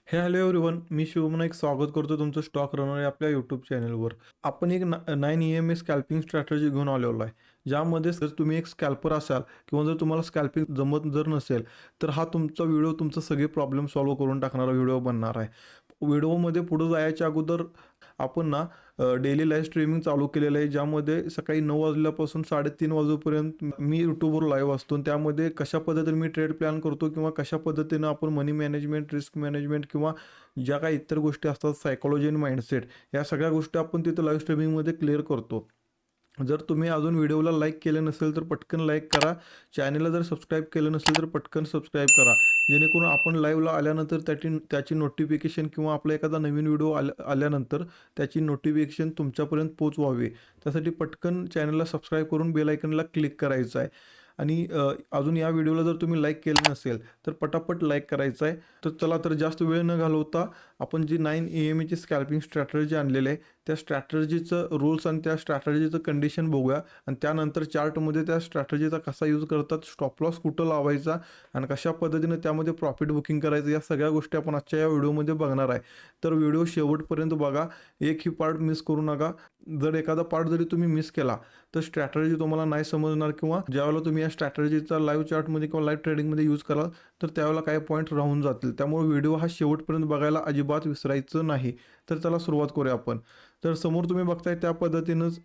Hello everyone, मी शिवमन स्वागत करतो तुमचं स्टॉक रनर या आपल्या यूट्यूब चॅनलवर. आपण एक 9 EMA स्कॅल्पिंग स्ट्रॅटेजी घेऊन आलेलो आहे, ज्यामध्ये जर तुम्ही एक स्कॅल्पर असाल किंवा जर तुम्हाला स्कॅल्पिंग जमत जर नसेल, तर हा तुमचा व्हिडिओ तुमचे सगळे प्रॉब्लेम सॉल्व्ह करून टाकणारा व्हिडिओ बनणार आहे. व्हिडिओमध्ये पुढे जायच्या अगोदर आपण ना डेली लाईव्ह स्ट्रीमिंग चालू केलेलं आहे, ज्यामध्ये सकाळी 9 वाजल्यापासून 3:30 वाजेपर्यंत मी यूट्यूबवर लाईव्ह असतो. त्यामध्ये कशा पद्धतीने मी ट्रेड प्लॅन करतो किंवा कशा पद्धतीनं आपण मनी मॅनेजमेंट, रिस्क मॅनेजमेंट किंवा ज्या काही इतर गोष्टी असतात, सायकॉलॉजी आणि माइंडसेट, या सगळ्या गोष्टी आपण तिथं लाईव्ह स्ट्रीमिंगमध्ये क्लिअर करतो. जर तुम्ही अजून व्हिडिओला लाईक केलं नसेल तर पटकन लाईक करा. चॅनलला जर सबस्क्राईब केलं नसेल तर पटकन सबस्क्राईब करा, जेणेकरून आपण लाईव्हला आल्यानंतर त्याची नोटिफिकेशन किंवा आपला एखादा नवीन व्हिडिओ आल्यानंतर त्याची नोटिफिकेशन तुमच्यापर्यंत पोहोचवावी. त्यासाठी पटकन चॅनलला सबस्क्राईब करून बेल आयकनला क्लिक करायचं आहे. आणि अजून या व्हिडिओला जर तुम्ही लाईक केलं नसेल तर पटापट लाईक करायचं आहे. तर चला, तर जास्त वेळ न घालवता आपण जी 9 EMAची स्कॅल्पिंग स्ट्रॅटेजी आणलेली आहे, त्या स्ट्रॅटेजीचं रूल्स आणि त्या स्ट्रॅटेजीचं कंडिशन बघूया. आणि त्यानंतर चार्टमध्ये त्या स्ट्रॅटेजीचा कसा यूज करतात, स्टॉप लॉस कुठं लावायचा आणि कशा पद्धतीने त्यामध्ये प्रॉफिट बुकिंग करायचं, या सगळ्या गोष्टी आपण आजच्या या व्हिडिओमध्ये बघणार आहे. तर व्हिडिओ शेवटपर्यंत बघा, एकही पार्ट मिस करू नका. जर एखादा पार्ट जरी तुम्ही मिस केला तर स्ट्रॅटेजी तुम्हाला नाही समजणार, किंवा ज्यावेळेला तुम्ही या स्ट्रॅटेजीचा लाईव्ह चार्टमध्ये किंवा लाईव्ह ट्रेडिंगमध्ये यूज कराल तर त्यावेळेला काही पॉईंट राहून जातील. त्यामुळे व्हिडिओ हा शेवटपर्यंत बघायला अजिबात विसरायचं नाही. तर चला सुरुवात करूया आपण. तर समोर तुम्ही बघताय त्या पद्धतीनंच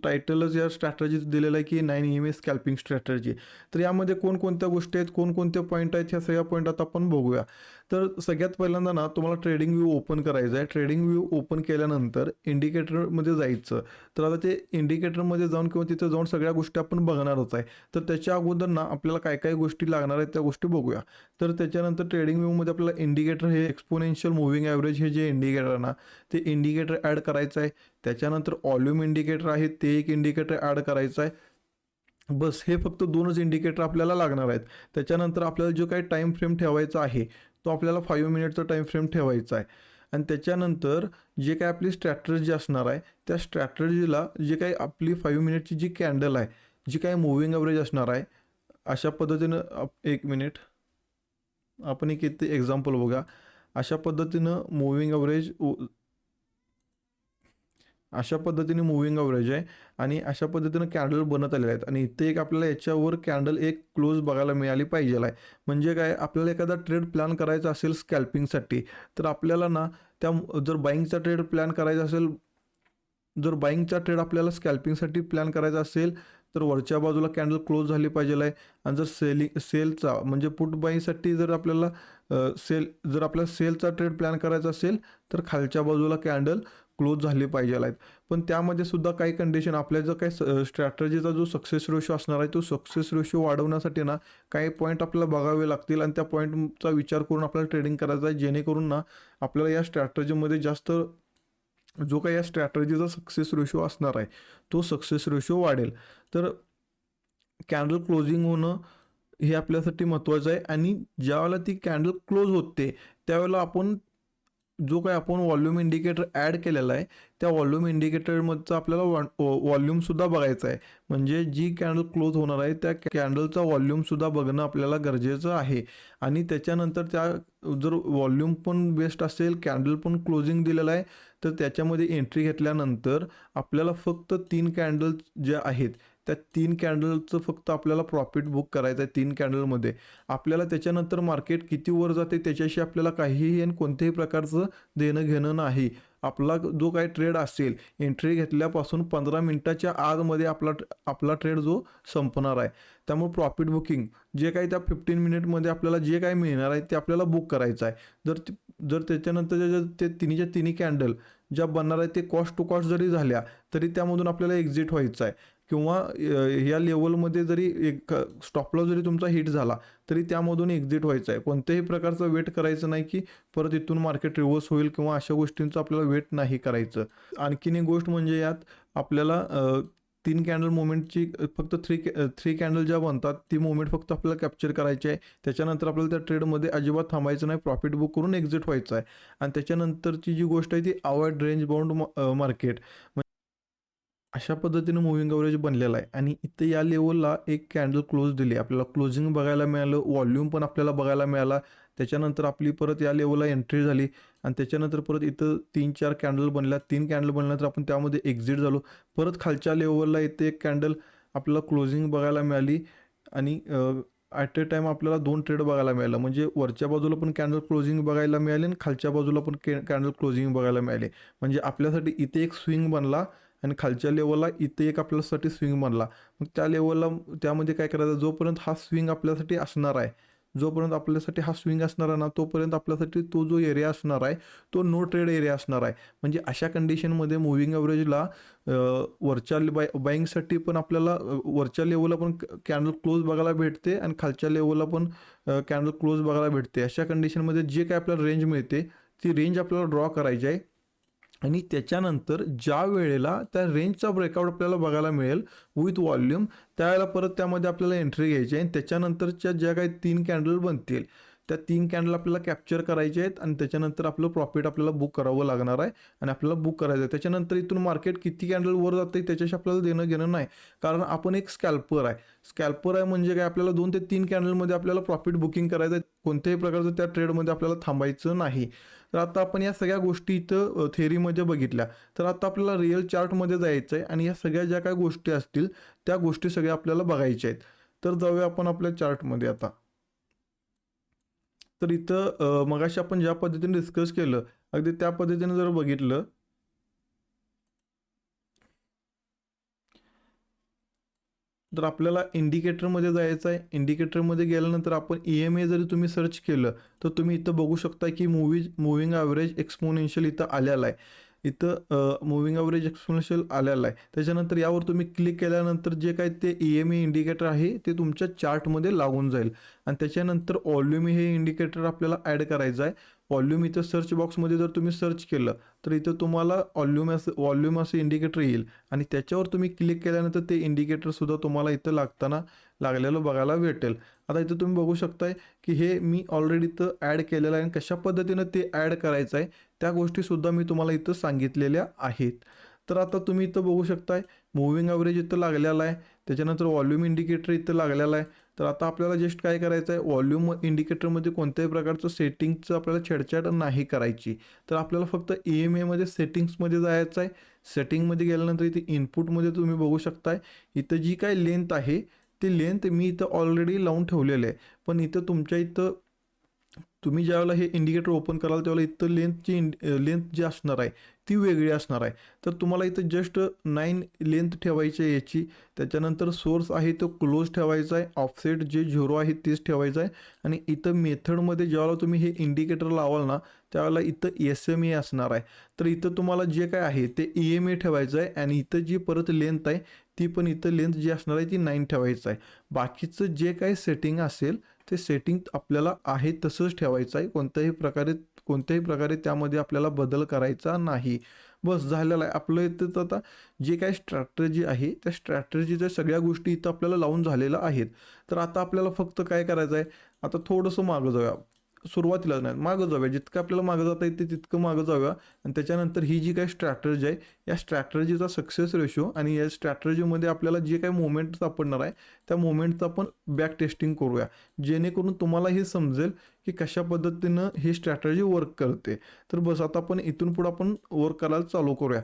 टायटलच या स्ट्रॅटेजीच दिलेलं आहे की 9 EMA स्कॅल्पिंग स्ट्रॅटेजी. तर यामध्ये कोणकोणत्या गोष्टी आहेत, कोणकोणते पॉईंट आहेत, ह्या सगळ्या पॉईंट आता आपण बघूया. तर सगळ्यात पहिल्यांदा ना तुम्हाला ट्रेडिंग व्यू ओपन करायचं आहे. ट्रेडिंग व्यू ओपन केल्यानंतर इंडिकेटरमध्ये जायचं. तर आता ते इंडिकेटरमध्ये जाऊन किंवा तिथे जाऊन सगळ्या गोष्टी आपण बघणारच आहे. तर त्याच्या अगोदर ना आपल्याला काय काय गोष्टी लागणार आहेत त्या गोष्टी बघूया. तर त्याच्यानंतर ट्रेडिंग व्ह्यूमध्ये आपल्याला इंडिकेटर, हे एक्सपोनेन्शियल मूव्हिंग ॲव्हरेज, हे जे इंडिकेटर आहे ना, ते इंडिकेटर ॲड करायचं आहे. त्याच्यानंतर व्हॉल्यूम इंडिकेटर आहे, ते एक इंडिकेटर ॲड करायचं आहे. बस हे फक्त 2च इंडिकेटर आपल्याला लागणार आहेत. त्याच्यानंतर आपल्याला जो काही टाईम फ्रेम ठेवायचा आहे तो आपल्याला 5 मिनिटचा टाईम फ्रेम ठेवायचा आहे. आणि त्याच्यानंतर जे काही आपली स्ट्रॅटेजी असणार आहे, त्या स्ट्रॅटेजीला जे काही आपली 5 मिनिटची जी कॅन्डल आहे, जी काही मूव्हिंग ॲव्हरेज असणार आहे, अशा पद्धतीनं 1 मिनिट, आपण एक इथे एक्झाम्पल बघा. अशा पद्धतीनं मूव्हिंग ॲव्हरेज, अशा पद्धतीने मूव्हिंग ॲव्हरेज आहे आणि अशा पद्धतीनं कॅन्डल बनत आलेले आहेत. आणि इथे एक आपल्याला याच्यावर कॅन्डल एक क्लोज बघायला मिळाली पाहिजे आहे. म्हणजे काय, आपल्याला एखादा ट्रेड प्लॅन करायचा असेल स्कॅल्पिंगसाठी, तर आपल्याला ना त्या, जर बाईंगचा ट्रेड प्लॅन करायचा असेल, जर बाईंगचा ट्रेड आपल्याला स्कॅल्पिंगसाठी प्लॅन करायचा असेल तर वरच्या बाजूला कॅन्डल क्लोज झाली पाहिजे आहे. आणि जर सेलचा म्हणजे पुट बाईंगसाठी जर आपल्याला जर आपल्याला सेलचा ट्रेड प्लॅन करायचा असेल तर खालच्या बाजूला कॅन्डल क्लोज झाली पाहिजे आहेत. पण त्यामध्ये सुद्धा काही कंडिशन, आपल्या जर काही स्ट्रॅटजीचा जो सक्सेस रेशो असणार आहे, तो सक्सेस रेशो वाढवण्यासाठी ना काही पॉईंट आपल्याला बघावे लागतील आणि त्या पॉईंटचा विचार करून आपल्याला ट्रेडिंग करायचं आहे, जेणेकरून ना आपल्याला या स्ट्रॅटजीमध्ये जास्त, जो काही या स्ट्रॅटजीचा सक्सेस रेशो असणार आहे तो सक्सेस रेशो वाढेल. तर कॅन्डल क्लोजिंग होणं हे आपल्यासाठी महत्त्वाचं आहे. आणि ज्यावेळेला ती कॅन्डल क्लोज होते त्यावेळेला आपण जो काही आपण व्हॉल्यूम इंडिकेटर ॲड केलेला आहे, त्या व्हॉल्यूम इंडिकेटरमधचा आपल्याला व्हॉल्यूमसुद्धा बघायचा आहे. म्हणजे जी कॅन्डल क्लोज होणार आहे त्या कॅन्डलचा व्हॉल्यूमसुद्धा बघणं आपल्याला गरजेचं आहे. आणि त्याच्यानंतर त्या, जर व्हॉल्यूम पण बेस्ट असेल, कॅन्डल पण क्लोजिंग दिलेलं आहे, तर त्याच्यामध्ये एंट्री घेतल्यानंतर आपल्याला फक्त 3 कॅन्डल ज्या आहेत त्या 3 कॅन्डलचं फक्त आपल्याला प्रॉफिट बुक करायचं आहे. 3 कॅन्डलमध्ये आपल्याला त्याच्यानंतर मार्केट किती वर जाते त्याच्याशी आपल्याला काहीही आणि कोणत्याही प्रकारचं देणं घेणं नाही. आपला जो काही ट्रेड असेल, एंट्री घेतल्यापासून 15 मिनिटाच्या आतमध्ये आपला ट्रेड जो संपणार आहे. त्यामुळे प्रॉफिट बुकिंग जे काही त्या 15 मिनिटमध्ये आपल्याला जे काही मिळणार आहे ते आपल्याला बुक करायचं आहे. जर त्याच्यानंतर ते तिन्ही कॅन्डल ज्या बनणार आहे ते कॉस्ट टू कॉस्ट जरी झाल्या तरी त्यामधून आपल्याला एक्झिट व्हायचं आहे. किंवा या लेवलमध्ये जरी एक स्टॉपला जरी तुमचा हिट झाला तरी त्यामधून एक्झिट व्हायचं आहे. कोणत्याही प्रकारचं वेट करायचं नाही की परत इथून मार्केट रिव्हर्स होईल किंवा अशा गोष्टींचं आपल्याला वेट नाही करायचं. आणखीन एक गोष्ट म्हणजे यात आपल्याला 3 कॅन्डल मुवमेंटची फक्त थ्री कॅन्डल ज्या बनतात ती मुवमेंट फक्त आपल्याला कॅप्चर करायची आहे. त्याच्यानंतर आपल्याला त्या ट्रेडमध्ये अजिबात थांबायचं नाही, प्रॉफिट बुक करून एक्झिट व्हायचं आहे. आणि त्याच्यानंतरची जी गोष्ट आहे ती अवॉइड रेंज बाउंड मार्केट. अशा पद्धतीनं मूव्हिंग ॲव्हरेज बनलेला आहे. आणि इथे या लेवलला एक कॅन्डल क्लोज दिली, आपल्याला क्लोजिंग बघायला मिळालं, व्हॉल्यूम पण आपल्याला बघायला मिळाला. त्याच्यानंतर आपली परत या लेवलला एंट्री झाली आणि त्याच्यानंतर परत इथं 3-4 कॅन्डल बनल्या. 3 कॅन्डल बनल्यानंतर आपण त्यामध्ये एक्झिट झालो. परत खालच्या लेवलला इथे एक कॅन्डल आपल्याला क्लोजिंग बघायला मिळाली आणि ॲट अ टाईम आपल्याला 2 ट्रेड बघायला मिळालं. म्हणजे वरच्या बाजूला पण कॅन्डल क्लोजिंग बघायला मिळाली आणि खालच्या बाजूला पण कॅन्डल क्लोजिंग बघायला मिळाले. म्हणजे आपल्यासाठी इथे एक स्विंग बनला आणि खालच्या लेवलला इथे एक आपल्यासाठी स्विंग बनला. मग त्या लेवलला त्यामध्ये काय करायचं, जोपर्यंत हा स्विंग आपल्यासाठी असणार आहे, जोपर्यंत आपल्यासाठी हा स्विंग असणार आहे ना, तोपर्यंत आपल्यासाठी तो जो एरिया असणार आहे तो नो ट्रेड एरिया असणार आहे. म्हणजे अशा कंडिशनमध्ये मूव्हिंग ॲव्हरेजला वरच्या बाईंगसाठी पण आपल्याला वरच्या लेवलला पण कॅन्डल क्लोज बघायला भेटते आणि खालच्या लेवलला पण कॅन्डल क्लोज बघायला भेटते. अशा कंडिशनमध्ये जे काय आपल्याला रेंज मिळते ती रेंज आपल्याला ड्रॉ करायची आहे आणि त्याच्यानंतर ज्या वेळेला त्या रेंजचा ब्रेकआउट आपल्याला बघायला मिळेल विथ वॉल्यूम, त्यावेळेला परत त्यामध्ये आपल्याला एंट्री घ्यायची आहे आणि त्याच्यानंतरच्या ज्या काही 3 कॅन्डल बनतील त्या 3 कॅन्डल आपल्याला कॅप्चर करायचे आहेत आणि त्याच्यानंतर आपलं प्रॉफिट आपल्याला बुक करावं लागणार आहे आणि आपल्याला बुक करायचं आहे. त्याच्यानंतर इथून मार्केट किती कॅन्डल वर जाते त्याच्याशी आपल्याला देणं घेणं नाही, कारण आपण एक स्कॅल्पर आहे. स्कॅल्पर आहे म्हणजे काय, आपल्याला 2 ते 3 कॅन्डलमध्ये आपल्याला प्रॉफिट बुकिंग करायचं आहे. कोणत्याही प्रकारचं त्या ट्रेडमध्ये आपल्याला थांबायचं नाही. तर आता आपण या सगळ्या गोष्टी इथं थेअरीमध्ये बघितल्या. तर आता आपल्याला रिअल चार्टमध्ये जायचं आहे आणि या सगळ्या ज्या काही गोष्टी असतील त्या गोष्टी सगळ्या आपल्याला बघायच्या आहेत. तर जाऊया आपण आपल्या चार्टमध्ये आता. तर इथं मगाशी आपण ज्या पद्धतीने डिस्कस केलं अगदी त्या पद्धतीने जर बघितलं तर आपल्याला इंडिकेटरमध्ये जायचं आहे. इंडिकेटरमध्ये गेल्यानंतर आपण EMA जरी तुम्ही सर्च केलं तर तुम्ही इथं बघू शकता की मूव्हिंग ॲव्हरेज एक्सपोनेन्शियल इथं आलेला आहे. इथं मूव्हिंग ॲव्हरेज एक्सपोनेन्शियल आलेला आहे. त्याच्यानंतर यावर तुम्ही क्लिक केल्यानंतर जे काही ते EMA इंडिकेटर आहे ते तुमच्या चार्टमध्ये लागून जाईल आणि त्याच्यानंतर व्हॉल्यूम हे इंडिकेटर आपल्याला ॲड करायचं आहे. व्हॉल्यूम इथं सर्च बॉक्समध्ये जर तुम्ही सर्च केलं तर इथं तुम्हाला व्हॉल्यूम असं इंडिकेटर येईल आणि त्याच्यावर तुम्ही क्लिक केल्यानंतर ते इंडिकेटरसुद्धा तुम्हाला इथं लागलेलं बघायला भेटेल. आता इथं तुम्ही बघू शकताय की हे मी ऑलरेडी इथं ॲड केलेलं आहे आणि कशा पद्धतीनं ते ॲड करायचं आहे त्या गोष्टीसुद्धा मी तुम्हाला इथं सांगितलेल्या आहेत. तर आता तुम्ही इथं बघू शकताय मूव्हिंग ॲव्हरेज इथं लागलेला आहे, त्याच्यानंतर व्हॉल्यूम इंडिकेटर इथं लागलेला आहे. तर आता आपल्याला जस्ट काय करायचं आहे, व्हॉल्यूम इंडिकेटरमध्ये कोणत्याही प्रकारचं सेटिंगचं आपल्याला छेडछाड नाही करायची. तर आपल्याला फक्त EMAमध्ये सेटिंग्समध्ये जायचं आहे. सेटिंगमध्ये गेल्यानंतर इथे इनपुटमध्ये तुम्ही बघू शकताय इथं जी काही लेंथ आहे ती लेंथ मी इथं ऑलरेडी लावून ठेवलेलं आहे. पण इथं तुमच्या इथं तुम्ही ज्यावेळेला हे इंडिकेटर ओपन कराल त्यावेळेला इथं लेंथ जी असणार आहे ती वेगळी असणार आहे. तर तुम्हाला इथं जस्ट 9 लेंथ ठेवायची आहे याची. त्याच्यानंतर सोर्स आहे तो क्लोज ठेवायचा आहे. ऑफसेट जे 0 आहे तेच ठेवायचं आहे आणि इथं मेथडमध्ये ज्यावेळेला तुम्ही हे इंडिकेटर लावाल ना त्यावेळेला इथं SMA असणार आहे. तर इथं तुम्हाला जे काय आहे ते EMA ठेवायचं आहे आणि इथं जी परत लेंथ आहे ती पण इथं लेंथ जी असणार आहे ती 9 ठेवायचं आहे. बाकीचं जे काही सेटिंग असेल ते सेटिंग आपल्याला आहे तसंच ठेवायचं आहे. कोणत्याही प्रकारे त्यामध्ये आपल्याला बदल करायचा नाही. बस झालेलं आहे. आपलं इथं आता जे काही स्ट्रॅटेजी आहे त्या स्ट्रॅटेजीच्या सगळ्या गोष्टी इथं आपल्याला लावून झालेल्या आहेत. तर आता आपल्याला फक्त काय करायचं आहे, आता थोडंसं मागं जाऊया. सुरुवातीला नाही मागं जाऊया, जितकं आपल्याला मागं जाता येते तितकं मागं जाऊया आणि त्याच्यानंतर ही जी काही स्ट्रॅटेजी आहे या स्ट्रॅटेजीचा सक्सेस रेशो आणि या स्ट्रॅटेजीमध्ये आपल्याला जे काही मोमेंट सापडणार आहे त्या मोमेंटचं आपण बॅक टेस्टिंग करूया, जेणेकरून तुम्हाला हे समजेल की कशा पद्धतीनं ही स्ट्रॅटेजी वर्क करते. तर बस आता आपण इथून पुढं आपण वर्क करायला चालू करूया.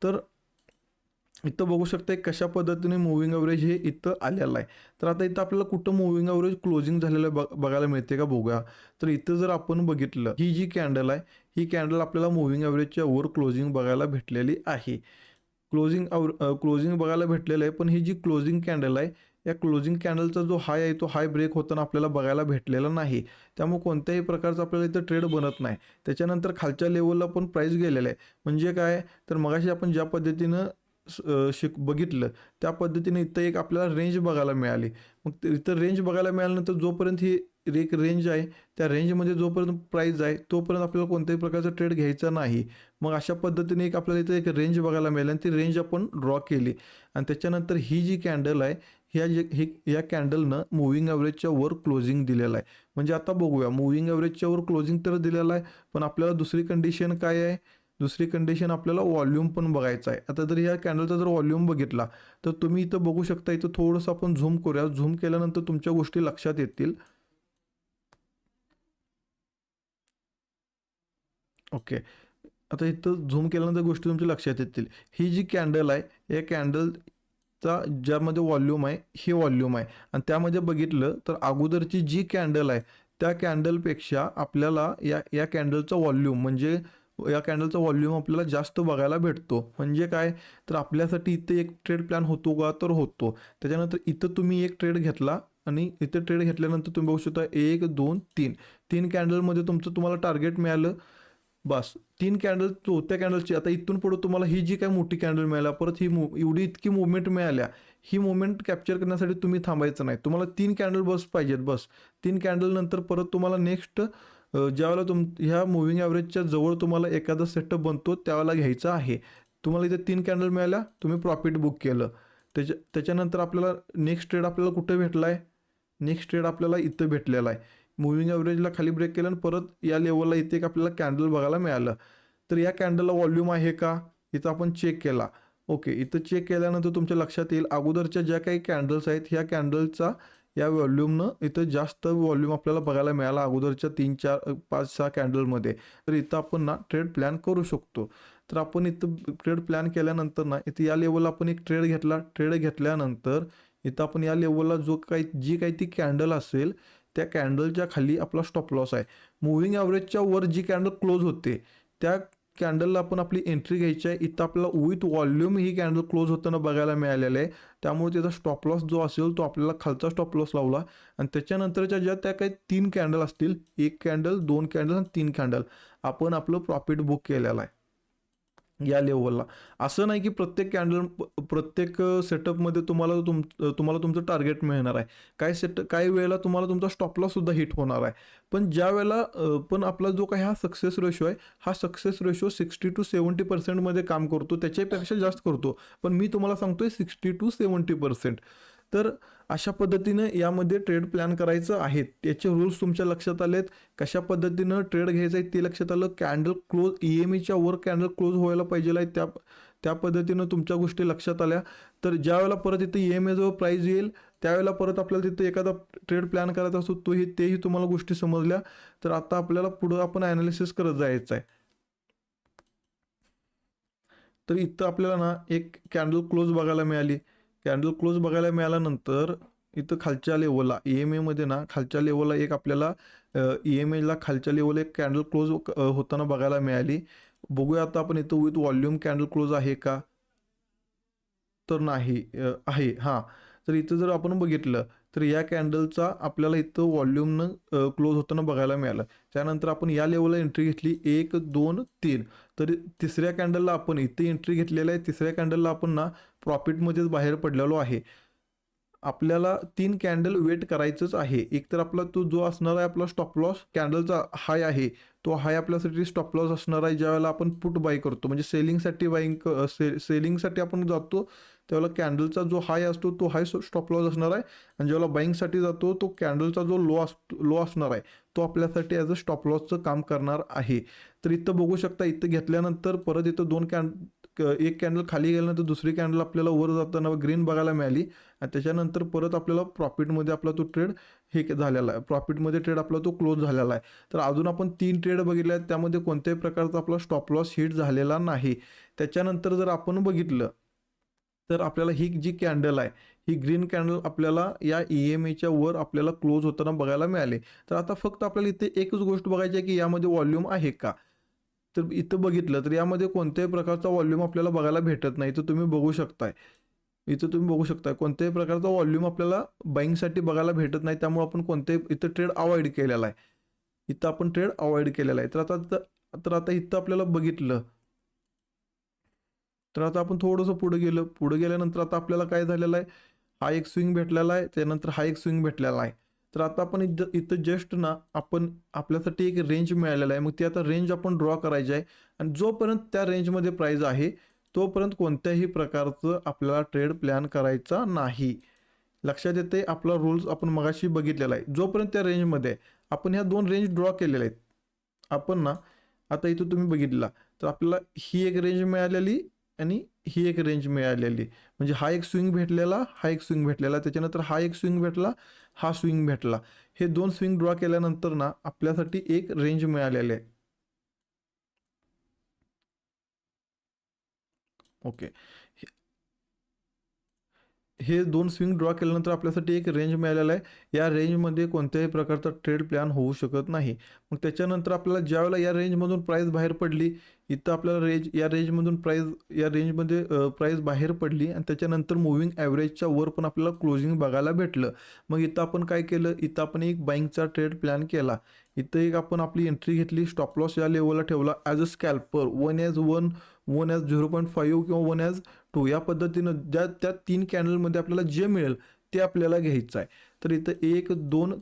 तर इथं बघू शकता कशा पद्धतीने मूव्हिंग ॲव्हरेज हे इथं आलेलं आहे. तर आता इथं आपल्याला कुठं मूव्हिंग ॲव्हरेज क्लोजिंग झालेलं बघायला मिळते का बघूया. तर इथं जर आपण बघितलं ही जी कॅन्डल आहे ही कॅन्डल आपल्याला मूव्हिंग ॲव्हरेजच्या वर क्लोजिंग बघायला भेटलेली आहे. क्लोजिंग बघायला भेटलेलं आहे, पण ही जी क्लोजिंग कॅन्डल आहे या क्लोजिंग कॅन्डलचा जो हाय आहे तो हाय ब्रेक होताना आपल्याला बघायला भेटलेला नाही. त्यामुळे कोणत्याही प्रकारचा आपल्याला इथं ट्रेड बनत नाही. त्याच्यानंतर खालच्या लेवलला पण प्राईस गेलेलं आहे. म्हणजे काय, तर मगाशी आपण ज्या पद्धतीनं बघितलं त्या पद्धतीने इथं एक आपल्याला रेंज बघायला मिळाली. मग इथं रेंज बघायला मिळाल्यानंतर जोपर्यंत ही एक रेंज आहे त्या रेंजमध्ये जोपर्यंत प्राईस आहे तोपर्यंत आपल्याला कोणत्याही प्रकारचा ट्रेड घ्यायचा नाही. मग अशा पद्धतीने आपल्याला इथं एक रेंज बघायला मिळाली आणि ती रेंज आपण ड्रॉ केली आणि त्याच्यानंतर ही जी कॅन्डल आहे या कॅन्डलनं मूव्हिंग ॲव्हरेजच्या वर क्लोजिंग दिलेलं आहे. म्हणजे आता बघूया मूव्हिंग ॲव्हरेजच्या वर क्लोजिंग तर दिलेलं आहे, पण आपल्याला दुसरी कंडिशन काय आहे, दुसरी कंडिशन आपल्याला व्हॉल्यूम पण बघायचा आहे. आता जर ह्या कॅन्डलचा जर व्हॉल्यूम बघितला तर तुम्ही इथं बघू शकता, इथं थोडंसं आपण झूम करूया. झूम केल्यानंतर तुमच्या गोष्टी लक्षात येतील. ओके. आता इथं झूम केल्यानंतर गोष्टी तुमच्या लक्षात येतील. ही जी कॅन्डल आहे, या कॅन्डलचा ज्यामध्ये व्हॉल्यूम आहे, हे व्हॉल्यूम आहे आणि त्यामध्ये बघितलं तर अगोदरची जी कॅन्डल आहे, त्या कॅन्डलपेक्षा आपल्याला या कॅन्डलचा व्हॉल्यूम म्हणजे या कॅन्डलचा व्हॉल्यूम आपल्याला जास्त बघायला भेटतो. म्हणजे काय, तर आपल्यासाठी इथे एक ट्रेड प्लॅन होतो का, तर होतो. त्याच्यानंतर इथं तुम्ही एक ट्रेड घेतला आणि इथे ट्रेड घेतल्यानंतर तुम्ही बघू शकता 1, 2, 3 3 कॅन्डलमध्ये तुम्हाला टार्गेट मिळालं. बस 3 कॅन्डल, चौथ्या कॅन्डलची आता इथून पुढे तुम्हाला ही जी काही मोठी कॅन्डल मिळाल्या, परत ही एवढी इतकी मुवमेंट मिळाल्या, ही मुवमेंट कॅप्चर करण्यासाठी तुम्ही थांबायचं नाही. तुम्हाला 3 कॅन्डल बस पाहिजेत बस. 3 कॅन्डल नंतर परत तुम्हाला नेक्स्ट ज्यावेळेला ह्या मुव्हिंग ॲव्हरेजच्या जवळ तुम्हाला एखादा सेटअप बनतो त्यावेळेला घ्यायचा आहे. तुम्हाला इथे 3 कॅन्डल मिळाल्या, तुम्ही प्रॉफिट बुक केलं. त्याच्यानंतर आपल्याला नेक्स्ट ट्रेड आपल्याला कुठे भेटला आहे, नेक्स्ट ट्रेड आपल्याला इथं भेटलेला आहे. मुव्हिंग ॲव्हरेजला खाली ब्रेक केलं आणि परत या लेवलला इथे एक आपल्याला कॅन्डल बघायला मिळालं. तर या कॅन्डलला व्हॉल्यूम आहे का, इथं आपण चेक केला. ओके, इथं चेक केल्यानंतर तुमच्या लक्षात येईल अगोदरच्या ज्या काही कॅन्डल्स आहेत, ह्या कॅन्डलचा या व्हॉल्यूमनं इथं जास्त व्हॉल्यूम आपल्याला बघायला मिळाला अगोदरच्या 3, 4, 5, 6 कॅन्डलमध्ये. तर इथं आपण ना ट्रेड प्लॅन करू शकतो. तर आपण इथं ट्रेड प्लॅन केल्यानंतर ना इथं या लेवलला आपण एक ट्रेड घेतला. ट्रेड घेतल्यानंतर इथं आपण या लेवलला जी काही ती कॅन्डल असेल, त्या कॅन्डलच्या खाली आपला स्टॉप लॉस आहे. मुव्हिंग ॲव्हरेजच्या वर जी कॅन्डल क्लोज होते, त्या कॅन्डलला आपण आपली एंट्री घ्यायची आहे. इथं आपल्याला with volume he candle close होताना बघायला मिळालेलं आहे. त्यामुळे त्याचा स्टॉप लॉस जो असेल तो आपल्याला खालचा स्टॉप लॉस लावला आणि त्याच्यानंतरच्या ज्या त्या काही 3 कॅन्डल असतील, 1 कॅन्डल, 2 कॅन्डल आणि 3 कॅन्डल, आपण आपलं प्रॉफिट बुक केलेलं आहे या लेवलला. असं नाही की प्रत्येक सेटअपमध्ये तुम्हाला तुमचं टार्गेट मिळणार आहे. काही वेळेला तुम्हाला तुमचा स्टॉप लॉस सुद्धा हिट होणार आहे. पण ज्या वेळेला पण आपला जो काही हा सक्सेस रेशो आहे, हा सक्सेस रेशो 60 to 70% काम करतो, त्याच्यापेक्षा जास्त करतो. पण मी तुम्हाला सांगतोय 60 to 70%. तर अशा पद्धतीनं यामध्ये ट्रेड प्लॅन करायचं आहे. त्याचे रूल्स तुमच्या लक्षात आलेत. कशा पद्धतीनं ट्रेड घ्यायचं आहे ते लक्षात आलं. कॅन्डल क्लोज EMAच्या वर कॅन्डल क्लोज व्हायला पाहिजे आहे, त्या पद्धतीनं तुमच्या गोष्टी लक्षात आल्या. तर ज्या वेळेला परत इथे EMA जवळ प्राईज येईल, त्यावेळेला परत आपल्याला तिथे एखादा ट्रेड प्लॅन करायचा असतो, तेही तुम्हाला गोष्टी समजल्या. तर आता आपल्याला पुढं आपण ॲनालिसिस करत जायचं आहे. तर इथं आपल्याला ना एक कॅन्डल क्लोज बघायला मिळाली. कॅन्डल क्लोज बघायला मिळाल्यानंतर इथं खालच्या लेवलला EMAमध्ये ना खालच्या लेवलला एक आपल्याला EMAला खालच्या लेवलला एक कॅन्डल क्लोज होताना बघायला मिळाली. बघूया आता आपण इथं विथ व्हॉल्यूम कॅन्डल क्लोज आहे का, तर नाही आहे. हां, तर इथं जर आपण बघितलं तर या कॅन्डलचा आपल्याला इथं व्हॉल्यूमनं क्लोज होताना बघायला मिळालं. त्यानंतर आपण या लेवलला एंट्री घेतली 1, 2, 3. तर तिसऱ्या कॅन्डलला आपण इथे एंट्री घेतलेलं आहे. तिसऱ्या कॅन्डलला आपण ना प्रॉफिटमध्येच बाहेर पडलेलो आहे. आपल्याला 3 कॅन्डल वेट करायचंच आहे. एकतर आपला तो जो असणार आहे आपला स्टॉप लॉस कॅन्डलचा हाय आहे, तो हाय आपल्यासाठी स्टॉप लॉस असणार आहे. ज्यावेळेला आपण पुट बाय करतो म्हणजे सेलिंगसाठी आपण जातो, त्यावेळेला कॅन्डलचा जो हाय असतो तो हाय स्टॉप लॉस असणार आहे आणि ज्यावेळेला बाईंगसाठी जातो तो कॅन्डलचा जो लो असणार आहे, तो आपल्यासाठी ॲज अ स्टॉप लॉसचं काम करणार आहे. तर इथं बघू शकता, इथं घेतल्यानंतर परत इथं एक कॅन्डल खाली गेल्यानंतर दुसरी कॅन्डल आपल्याला वर जाताना ग्रीन बघायला मिळाली आणि त्याच्यानंतर परत आपल्याला प्रॉफिटमध्ये आपला तो ट्रेड झालेला आहे. प्रॉफिटमध्ये ट्रेड आपला तो क्लोज झालेला आहे. तर अजून आपण 3 ट्रेड बघितले आहेत, त्यामध्ये कोणत्याही प्रकारचा आपला स्टॉप लॉस हिट झालेला नाही. त्याच्यानंतर जर आपण बघितलं तर आपल्याला ही जी कॅन्डल आहे, ही ग्रीन कॅन्डल आपल्याला या EMAच्या वर आपल्याला क्लोज होताना बघायला मिळाले. तर आता फक्त आपल्याला इथे एकच गोष्ट बघायची आहे की यामध्ये व्हॉल्यूम आहे का. तर इथं बघितलं तर यामध्ये कोणत्याही प्रकारचा व्हॉल्यूम आपल्याला बघायला भेटत नाही. तर तुम्ही बघू शकताय, इथं तुम्ही बघू शकता कोणत्याही प्रकारचा व्हॉल्यूम आपल्याला बाईंगसाठी बघायला भेटत नाही. त्यामुळे आपण इथं ट्रेड अवॉइड केलेला आहे. इथं आपण ट्रेड अवॉइड केलेला आहे. तर आता इथं आपल्याला बघितलं तर आता आपण थोडंसं पुढे गेल्यानंतर आता आपल्याला काय झालेलं आहे, हा एक स्विंग भेटलेला आहे, त्यानंतर हा एक स्विंग भेटलेला आहे. तर आता आपण इथं जस्ट ना आपण आपल्यासाठी एक रेंज मिळालेला आहे. मग ती आता रेंज आपण ड्रॉ करायची आहे आणि जोपर्यंत त्या रेंजमध्ये प्राईज आहे तोपर्यंत कोणत्याही प्रकारचं आपल्याला ट्रेड प्लॅन करायचा नाही. लक्षात येते, आपला रूल्स आपण मगाशी बघितलेला आहे. जोपर्यंत त्या रेंजमध्ये आपण ह्या 2 रेंज ड्रॉ केलेल्या आहेत. आपण ना आता इथं तुम्ही बघितला तर आपल्याला ही एक रेंज मिळालेली आणि ही एक रेंज मिळालेली. म्हणजे हा एक स्विंग भेटलेला, हा एक स्विंग भेटलेला, त्याच्यानंतर हा एक स्विंग भेटला, हा स्विंग भेटला. हे 2 स्विंग ड्रॉ केल्यानंतर ना आपल्यासाठी एक रेंज मिळालेली आहे. ओके. हे 2 स्विंग ड्रॉ केल्यानंतर आपल्यासाठी एक रेंज मिळालेला आहे. या रेंजमध्ये कोणत्याही प्रकारचा ट्रेड प्लॅन होऊ शकत नाही. मग त्याच्यानंतर आपल्याला ज्यावेळेला या रेंजमधून प्राईस बाहेर पडली, इथं आपल्याला या रेंजमधून या रेंजमध्ये प्राईस बाहेर पडली आणि त्याच्यानंतर मूव्हिंग ॲव्हरेजच्या वर पण आपल्याला क्लोजिंग बघायला भेटलं. मग इथं आपण काय केलं, इथं आपण एक बाईंगचा ट्रेड प्लॅन केला. इथं एक आपण आपली एंट्री घेतली, स्टॉप लॉस या लेवलला ठेवला ॲज अ स्कॅल्पर 1 ॲज 0.5 किंवा 1 ॲज 2 या पद्धतीनं त्या 3 कॅन्डलमध्ये आपल्याला जे मिळेल ते आपल्याला घ्यायचं आहे. तर इथं 1, 2,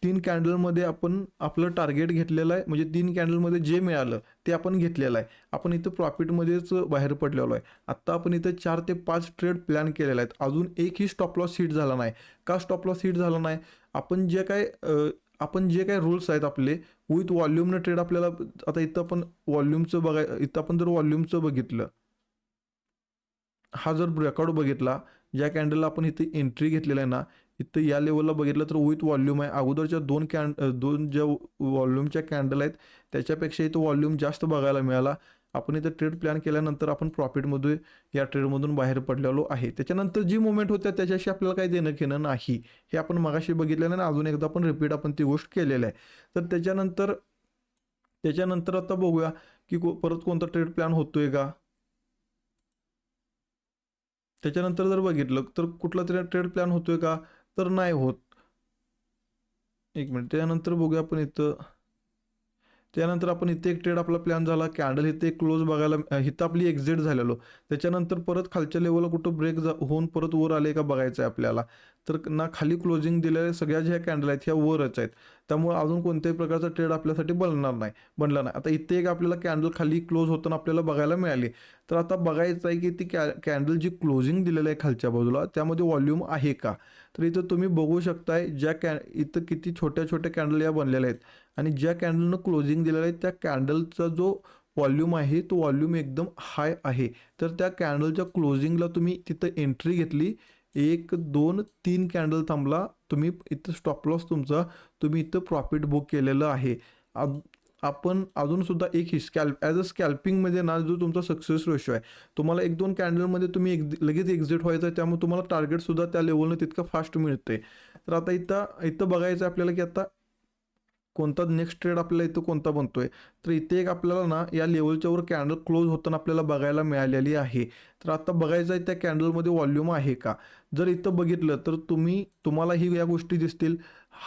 3 कॅन्डलमध्ये आपण आपलं टार्गेट घेतलेलं आहे. म्हणजे 3 कॅन्डलमध्ये जे मिळालं ते आपण घेतलेलं आहे. आपण इथं प्रॉफिटमध्येच बाहेर पडलेलो आहे. आत्ता आपण इथं 4 ते 5 ट्रेड प्लॅन केलेले आहेत. अजून एकही स्टॉप लॉस हिट झाला नाही. का स्टॉप लॉस हिट झाला नाही? आपण जे काय रूल्स आहेत आपले विथ व्हॉल्यूमनं ट्रेड आपल्याला, आता इथं आपण इथं आपण जर व्हॉल्यूमचं बघितलं, हा जर ब्रेकआउट बघितला, ज्या कॅन्डलला आपण इथे एंट्री घेतलेला आहे ना, इथं या लेवलला बघितलं तर विथ व्हॉल्यूम आहे. अगोदरच्या दोन ज्या व्हॉल्यूमच्या कॅन्डल आहेत त्याच्यापेक्षा इथं व्हॉल्यूम जास्त बघायला मिळाला. आपण इथं ट्रेड प्लॅन केल्यानंतर आपण प्रॉफिटमध्ये या ट्रेडमधून बाहेर पडलेलो आहे. त्याच्यानंतर जी मुवमेंट होत्या त्याच्याशी आपल्याला काही देणं घेणं नाही. हे आपण मगाशी बघितलेलं आणि अजून एकदा आपण रिपीट ती गोष्ट केलेली आहे. तर त्याच्यानंतर आता बघूया की परत कोणता ट्रेड प्लॅन होतोय का. त्याच्यानंतर जर बघितलं तर कुठला तरी ट्रेड प्लॅन होतोय का, तर नाही होत. एक मिनिट, त्यानंतर बघूया आपण इथं. त्यानंतर आपण इथे एक ट्रेड आपला प्लॅन झाला, कॅन्डल इथे एक क्लोज बघायला, इथं आपली एक्झिट झालेलो. त्याच्यानंतर परत खालच्या लेवलला कुठं ब्रेक होऊन परत वर आले का बघायचं आहे आपल्याला. तर ना खाली क्लोजिंग दिलेल्या सगळ्या ज्या कॅन्डल आहेत ह्या वरच आहेत. त्यामुळे अजून कोणत्याही प्रकारचा ट्रेड आपल्यासाठी बनला नाही. आता इथे एक आपल्याला कॅन्डल खाली क्लोज होताना आपल्याला बघायला मिळाली. तर आता बघायचं आहे की ती कॅन्डल जी क्लोजिंग दिलेलं आहे खालच्या बाजूला त्यामध्ये व्हॉल्यूम आहे का. तर इथं तुम्ही बघू शकताय इथं किती छोट्या छोट्या कॅन्डल या बनलेल्या आहेत आणि ज्या कॅन्डलनं क्लोजिंग दिलेलं आहे त्या कॅन्डलचा जो व्हॉल्यूम आहे तो व्हॉल्यूम एकदम हाय आहे. तर त्या कॅन्डलच्या क्लोजिंगला तुम्ही तिथं एंट्री घेतली, 1, 2, 3 कॅन्डल थांबला, तुम्ही इथं स्टॉप लॉस तुमचा तुम्ही इथं प्रॉफिट बुक केलेलं आहे. आपण अजूनसुद्धा एक ॲज अ स्कॅल्पिंगमध्ये ना जो तुमचा सक्सेस रेशो आहे, तुम्हाला 1-2 कॅन्डलमध्ये तुम्ही लगेच एक्झिट व्हायचं आहे. त्यामुळे तुम्हाला टार्गेटसुद्धा त्या लेवलनं तितकं फास्ट मिळते. तर आता इथं बघायचं आहे आपल्याला की आता कोणता नेक्स्ट ट्रेड आपल्याला इथं कोणता बनतोय. तर इथे एक आपल्याला ना या लेवलच्या वर कॅन्डल क्लोज होताना आपल्याला बघायला मिळालेली आहे. तर आता बघायचं आहे त्या कॅन्डलमध्ये व्हॉल्यूम आहे का. जर इथं बघितलं तर तुम्हाला ही या गोष्टी दिसतील.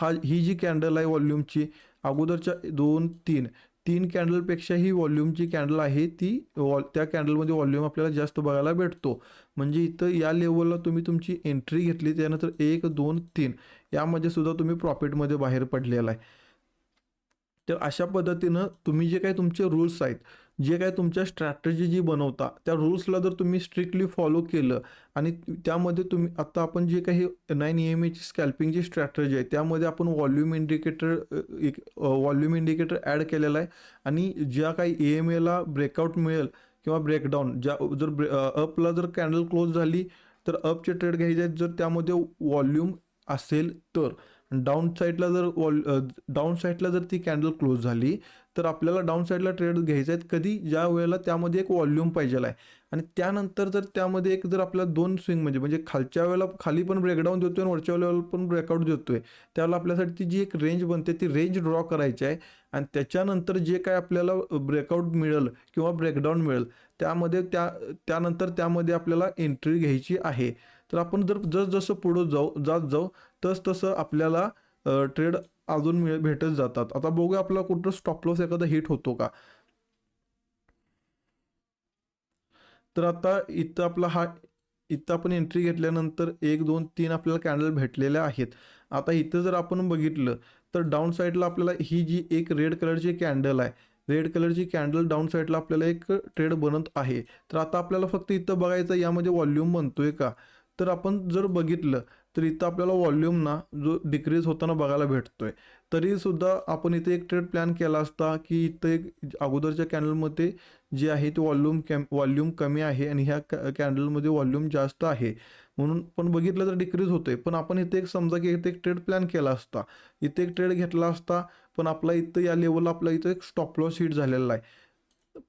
ही जी कॅन्डल आहे व्हॉल्यूमची, अगोदरच्या 2-3 कॅन्डलपेक्षा ही व्हॉल्यूमची कॅन्डल आहे ती त्या कॅन्डलमध्ये व्हॉल्यूम आपल्याला जास्त बघायला भेटतो. म्हणजे इथं या लेवलला तुम्ही तुमची एंट्री घेतली, त्यानंतर 1, 2, 3 यामध्ये सुद्धा तुम्ही प्रॉफिटमध्ये बाहेर पडलेला आहे. तर अशा पद्धतीनं तुम्ही जे काही तुमचे रूल्स आहेत, जे काही तुमच्या स्ट्रॅटेजी जी बनवता त्या रूल्सला जर तुम्ही स्ट्रिक्टली फॉलो केलं आणि त्यामध्ये तुम्ही आता आपण जे काही 9 EMAची स्कॅल्पिंगची स्ट्रॅटेजी आहे त्यामध्ये आपण व्हॉल्यूम इंडिकेटर ॲड केलेला आहे. आणि ज्या काही EMAला ब्रेकआउट मिळेल किंवा ब्रेकडाऊन, अपला जर कॅन्डल क्लोज झाली तर अपचे ट्रेड घ्यायचे आहेत जर त्यामध्ये व्हॉल्यूम असेल तर. डाऊन साईडला जर ती कॅन्डल क्लोज झाली तर आपल्याला डाऊन साईडला ट्रेड घ्यायचे आहेत कधी, ज्या वेळेला त्यामध्ये एक व्हॉल्यूम पाहिजेल आहे. आणि त्यानंतर जर त्यामध्ये जर आपल्याला 2 स्विंग म्हणजे खालच्या वेळेला खाली पण ब्रेकडाऊन देतोय आणि वरच्या वेळेला पण ब्रेकआउट देतोय, त्यावेळेला आपल्यासाठी ती जी एक रेंज बनते ती रेंज ड्रॉ करायची आहे. आणि त्याच्यानंतर जे काय आपल्याला ब्रेकआउट मिळेल किंवा ब्रेकडाऊन मिळेल त्यानंतर त्यामध्ये आपल्याला एंट्री घ्यायची आहे. तर आपण जसं पुढं जात जाऊ तसं आपल्याला ट्रेड अजून भेटत जातात. आता बघूया आपला कुठं स्टॉप लॉस एखादा हिट होतो का. तर आता इथं आपण एंट्री घेतल्यानंतर 1, 2, 3 आपल्याला कॅन्डल भेटलेल्या आहेत. आता इथं जर आपण बघितलं तर डाऊन साईडला आपल्याला ही जी एक रेड कलरची कॅन्डल आहे, रेड कलरची कॅन्डल डाऊन साईडला आपल्याला एक ट्रेड बनत आहे. तर आता आपल्याला फक्त इथं बघायचं यामध्ये व्हॉल्यूम बनतोय का. तर आपण जर बघितलं तर इथं आपल्याला व्हॉल्यूम ना जो डिक्रीज होताना बघायला भेटतोय. तरीसुद्धा आपण इथे एक ट्रेड प्लॅन केला असता की इथं एक अगोदरच्या कॅन्डलमध्ये जे आहे ते व्हॉल्यूम कमी आहे आणि ह्या कॅन्डलमध्ये व्हॉल्यूम जास्त आहे म्हणून पण बघितलं तर डिक्रीज होते. पण आपण इथे एक समजा की इथे एक ट्रेड प्लॅन केला असता, इथे एक ट्रेड घेतला असता, पण आपला इथं या लेवलला आपला इथं एक स्टॉप लॉस हिट झालेला आहे.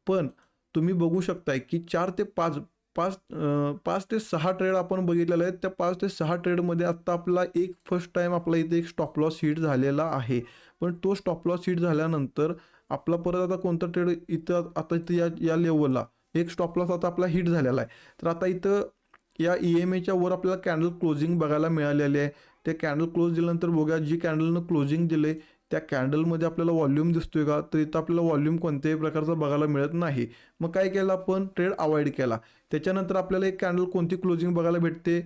पण तुम्ही बघू शकताय की 4 ते 5 5 ते 6 ट्रेड आपण बघितलेले आहेत. त्या 5 ते 6 ट्रेडमध्ये आत्ता आपला एक फर्स्ट टाईम आपला इथे एक स्टॉप लॉस हिट झालेला आहे. पण तो स्टॉप लॉस हिट झाल्यानंतर आपला परत आता कोणता ट्रेड इथं आता इथं या लेवलला एक स्टॉप लॉस आता आपला हिट झालेला आहे. तर आता इथं या EMAच्या वर आपल्याला कॅन्डल क्लोजिंग बघायला मिळालेली आहे. ते कॅन्डल क्लोज दिल्यानंतर बघूया जी कॅन्डलनं क्लोजिंग दिले त्या कॅन्डलमध्ये आपल्याला वॉल्यूम दिसतोय का, तर इथं आपल्याला वॉल्यूम कोणत्याही प्रकारचा बघायला मिळत नाही. मग काय केलं आपण, ट्रेड अवॉइड केला. त्याच्यानंतर आपल्याला एक कॅन्डल कोणती क्लोजिंग बघायला भेटते,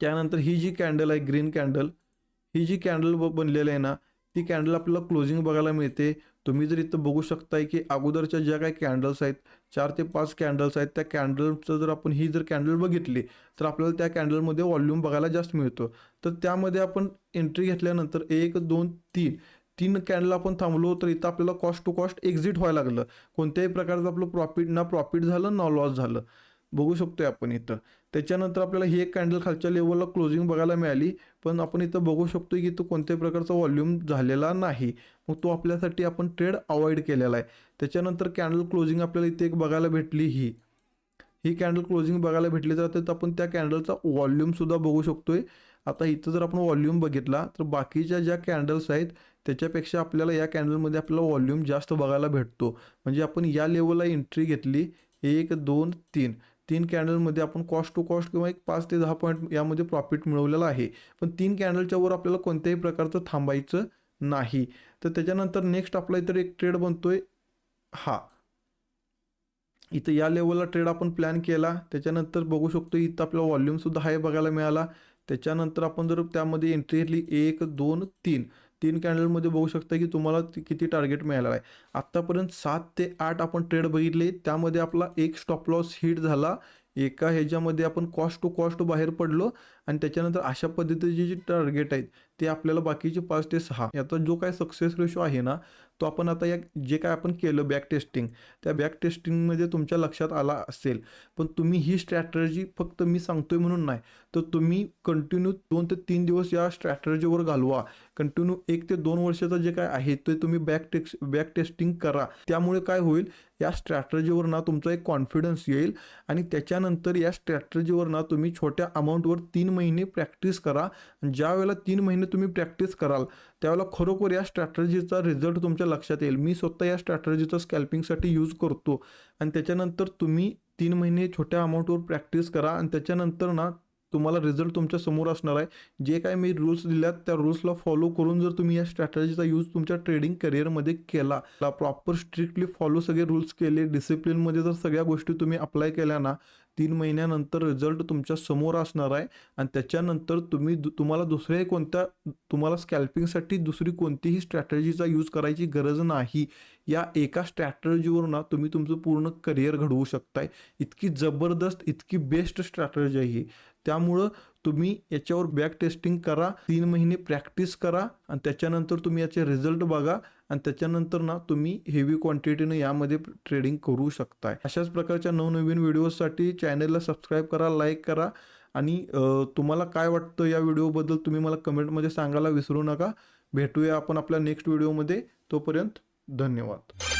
त्यानंतर ही जी कॅन्डल आहे ग्रीन कॅन्डल, ही जी कॅन्डल बनलेली आहे ना, ती कॅन्डल आपल्याला क्लोजिंग बघायला मिळते. तुम्ही जर इथं बघू शकताय की अगोदरच्या ज्या काही कॅन्डल्स आहेत 4 ते 5 कॅन्डल्स आहेत, त्या कॅन्डलचं जर आपण ही जर कॅन्डल बघितली तर आपल्याला त्या कॅन्डलमध्ये वॉल्यूम बघायला जास्त मिळतो. तर त्यामध्ये आपण एंट्री घेतल्यानंतर 1, 2, 3 कॅन्डल आपण थांबलो तर इथं आपल्याला कॉस्ट टू कॉस्ट एक्झिट व्हायला लागलं. कोणत्याही प्रकारचं आपलं प्रॉफिट झालं ना लॉस झालं, बघू शकतोय आपण इथं. त्याच्यानंतर आपल्याला ही एक कॅन्डल खालच्या लेवलला क्लोजिंग बघायला मिळाली, पण आपण इथं बघू शकतो की तो कोणत्याही प्रकारचा वॉल्यूम झालेला नाही. मग तो आपल्यासाठी आपण ट्रेड अवॉइड केलेला आहे. त्याच्यानंतर कॅन्डल क्लोजिंग आपल्याला इथे एक बघायला भेटली, ही कॅन्डल क्लोजिंग बघायला भेटली तर आता आपण त्या कॅन्डलचा वॉल्यूमसुद्धा बघू शकतोय. आता इथं जर आपण वॉल्यूम बघितला तर बाकीच्या ज्या कॅन्डल्स आहेत त्याच्यापेक्षा आपल्याला या कॅन्डलमध्ये आपल्याला वॉल्यूम जास्त बघायला भेटतो. म्हणजे आपण या लेवलला एंट्री घेतली 1, 2, 3 कॅन्डलमध्ये आपण कॉस्ट टू कॉस्ट किंवा एक 5 ते 10 पॉईंट यामध्ये प्रॉफिट मिळवलेलं आहे. पण 3 कॅन्डलच्या वर आपल्याला कोणत्याही प्रकारचं थांबायचं नाही. तर त्याच्यानंतर नेक्स्ट आपला इतर एक ट्रेड बनतोय हा. इथं या लेवलला ट्रेड आपण प्लॅन केला. त्याच्यानंतर बघू शकतो इथं आपल्याला वॉल्यूमसुद्धा हाय बघायला मिळाला. त्याच्यानंतर आपण जर त्यामध्ये एंट्री घेतली 1, 2, 3 कॅन्डलमध्ये बघू शकता की तुम्हाला किती टार्गेट मिळालेला आहे. आत्तापर्यंत 7 ते 8 आपण ट्रेड बघितले. त्यामध्ये आपला एक स्टॉप लॉस हिट झाला. एका ह्याच्यामध्ये आपण कॉस्ट टू कॉस्ट बाहेर पडलो आणि त्याच्यानंतर अशा पद्धतीचे जे टार्गेट आहेत ते आपल्याला बाकीचे 5 ते 6 याचा जो काय सक्सेस रेशो आहे ना, तो आपण आता या जे काय आपण केलं बॅक टेस्टिंग, त्या बॅक टेस्टिंगमध्ये तुमच्या लक्षात आला असेल. पण तुम्ही ही स्ट्रॅटर्जी फक्त मी सांगतोय म्हणून नाही, तर तुम्ही कंटिन्यू 2 ते 3 दिवस या स्ट्रॅटर्जीवर घालवा. कंटिन्यू 1 ते 2 वर्षाचं जे काय आहे ते तुम्ही बॅक टेस्टिंग करा. त्यामुळे काय होईल, या स्ट्रॅटर्जीवर ना तुमचा एक कॉन्फिडन्स येईल आणि त्याच्यानंतर या स्ट्रॅटर्जीवर ना तुम्ही छोट्या अमाऊंटवर 3 महिने प्रॅक्टिस करा. ज्या वेळेला 3 महिने तुम्ही प्रॅक्टिस कराल त्यावेळेला खरोखर या स्ट्रॅटर्जीचा रिझल्ट तुमच्या लक्षात येईल. मी स्वतः या स्ट्रॅटर्जीचा स्कॅल्पिंगसाठी यूज करतो आणि त्याच्यानंतर तुम्ही 3 महिने छोट्या अमाऊंटवर प्रॅक्टिस करा आणि त्याच्यानंतर ना तुम्हाला रिझल्ट तुमच्या समोर असणार आहे. जे काय मी रूल्स दिल्यात त्या रूल्सला फॉलो करून जर तुम्ही या स्ट्रॅटर्जीचा यूज तुमच्या ट्रेडिंग करिअरमध्ये केला, प्रॉपर स्ट्रिक्टली फॉलो सगळे रूल्स केले, डिसिप्लिनमध्ये जर सगळ्या गोष्टी तुम्ही अप्लाय केल्या ना, 3 महिन्यानंतर रिझल्ट तुमच्या समोर असणार आहे. आणि त्याच्यानंतर तुम्हाला दुसऱ्याही कोणत्या तुम्हाला स्कॅल्पिंगसाठी दुसरी कोणतीही स्ट्रॅटर्जीचा यूज करायची गरज नाही. या एका स्ट्रॅटर्जीवर ना तुम्ही तुमचं पूर्ण करिअर घडवू शकताय. इतकी जबरदस्त, इतकी बेस्ट स्ट्रॅटर्जी आहे ही. त्यामुळं तुम्ही याच्यावर बॅक टेस्टिंग करा, 3 महिने प्रॅक्टिस करा आणि त्याच्यानंतर तुम्ही याचे रिझल्ट बघा आणि त्याच्यानंतर ना तुम्ही हेवी क्वांटिटीनं यामध्ये ट्रेडिंग करू शकताय. अशाच प्रकारच्या नवनवीन व्हिडिओसाठी चॅनलला सबस्क्राईब करा, लाईक करा आणि तुम्हाला काय वाटतं या व्हिडिओबद्दल तुम्ही मला कमेंटमध्ये सांगायला विसरू नका. भेटूया आपण आपल्या नेक्स्ट व्हिडिओमध्ये. तोपर्यंत धन्यवाद.